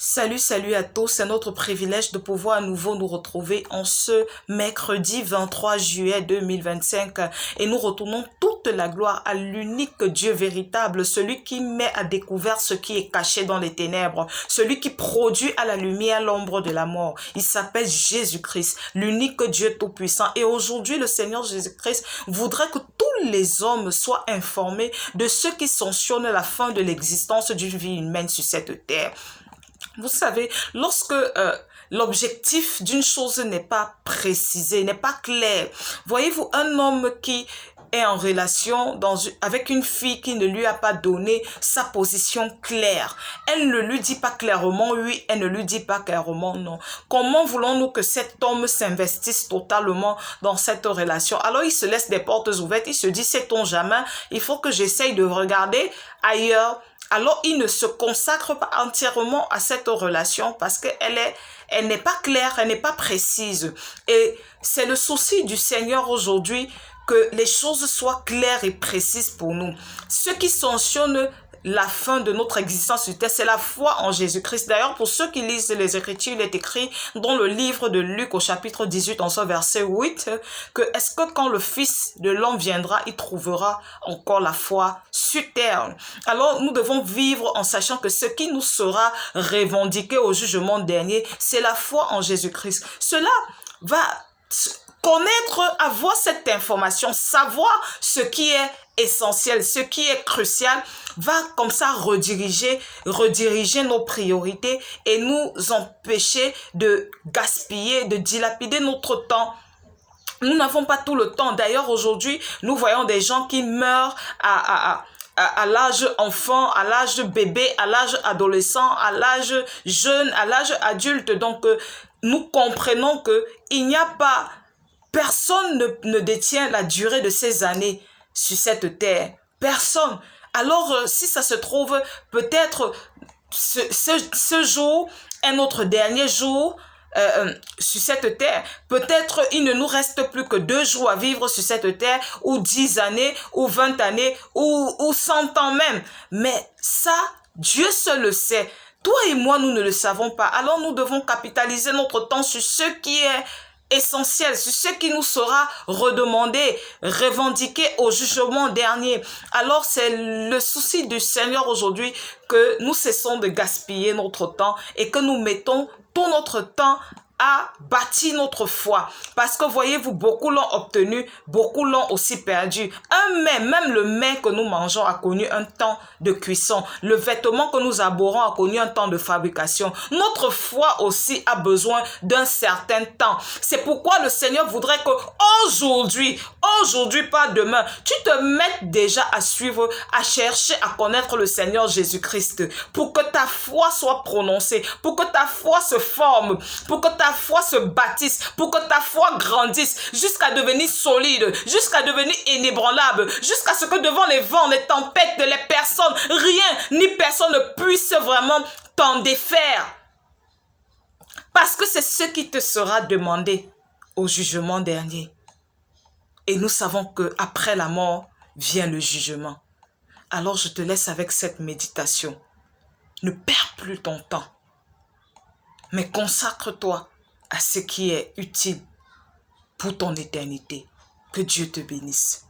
Salut à tous, c'est notre privilège de pouvoir à nouveau nous retrouver en ce mercredi 23 juillet 2025 et nous retournons toute la gloire à l'unique Dieu véritable, celui qui met à découvert ce qui est caché dans les ténèbres, celui qui produit à la lumière l'ombre de la mort. Il s'appelle Jésus-Christ, l'unique Dieu tout-puissant. Et aujourd'hui, le Seigneur Jésus-Christ voudrait que tous les hommes soient informés de ce qui sanctionne la fin de l'existence d'une vie humaine sur cette terre. Vous savez, lorsque l'objectif d'une chose n'est pas précisé, n'est pas clair, voyez-vous, un homme qui est en relation avec une fille qui ne lui a pas donné sa position claire. Elle ne lui dit pas clairement oui, elle ne lui dit pas clairement non. Comment voulons-nous que cet homme s'investisse totalement dans cette relation? Alors il se laisse des portes ouvertes, il se dit, sait-on jamais, il faut que j'essaye de regarder ailleurs. Alors, il ne se consacre pas entièrement à cette relation parce qu'elle n'est pas claire, elle n'est pas précise. Et c'est le souci du Seigneur aujourd'hui que les choses soient claires et précises pour nous. Ce qui sanctionne la fin de notre existence sur terre, c'est la foi en Jésus-Christ. D'ailleurs, pour ceux qui lisent les Écritures, il est écrit dans le livre de Luc au chapitre 18, en ce verset 8, que est-ce que quand le Fils de l'homme viendra, il trouvera encore la foi sur terre? Alors, nous devons vivre en sachant que ce qui nous sera revendiqué au jugement dernier, c'est la foi en Jésus-Christ. Cela va connaître, avoir cette information, savoir ce qui est essentiel, ce qui est crucial, va comme ça rediriger nos priorités et nous empêcher de gaspiller, de dilapider notre temps. Nous n'avons pas tout le temps. D'ailleurs, aujourd'hui, nous voyons des gens qui meurent à l'âge enfant, à l'âge bébé, à l'âge adolescent, à l'âge jeune, à l'âge adulte. Donc, nous comprenons qu'il n'y a pas, personne ne détient la durée de ces années sur cette terre. Personne. Alors, si ça se trouve, peut-être ce jour est notre dernier jour sur cette terre. Peut-être il ne nous reste plus que 2 jours à vivre sur cette terre, ou 10 années, ou 20 années, ou 100 ans même. Mais ça, Dieu seul le sait. Toi et moi, nous ne le savons pas. Alors nous devons capitaliser notre temps sur ce qui est essentiel, sur ce qui nous sera redemandé, revendiqué au jugement dernier. Alors c'est le souci du Seigneur aujourd'hui que nous cessons de gaspiller notre temps et que nous mettons tout notre temps à bâtir notre foi. Parce que voyez-vous, beaucoup l'ont obtenu, beaucoup l'ont aussi perdu. Même le mets que nous mangeons a connu un temps de cuisson. Le vêtement que nous abhorrons a connu un temps de fabrication. Notre foi aussi a besoin d'un certain temps. C'est pourquoi le Seigneur voudrait que aujourd'hui, pas demain, tu te mettes déjà à suivre, à chercher, à connaître le Seigneur Jésus-Christ pour que ta foi soit prononcée, pour que ta foi se forme, pour que ta foi se bâtisse, pour que ta foi grandisse jusqu'à devenir solide, jusqu'à devenir inébranlable, jusqu'à ce que devant les vents, les tempêtes, les personnes, rien ni personne ne puisse vraiment t'en défaire. Parce que c'est ce qui te sera demandé au jugement dernier. Et nous savons qu'après la mort vient le jugement. Alors je te laisse avec cette méditation. Ne perds plus ton temps, mais consacre-toi à ce qui est utile pour ton éternité. Que Dieu te bénisse.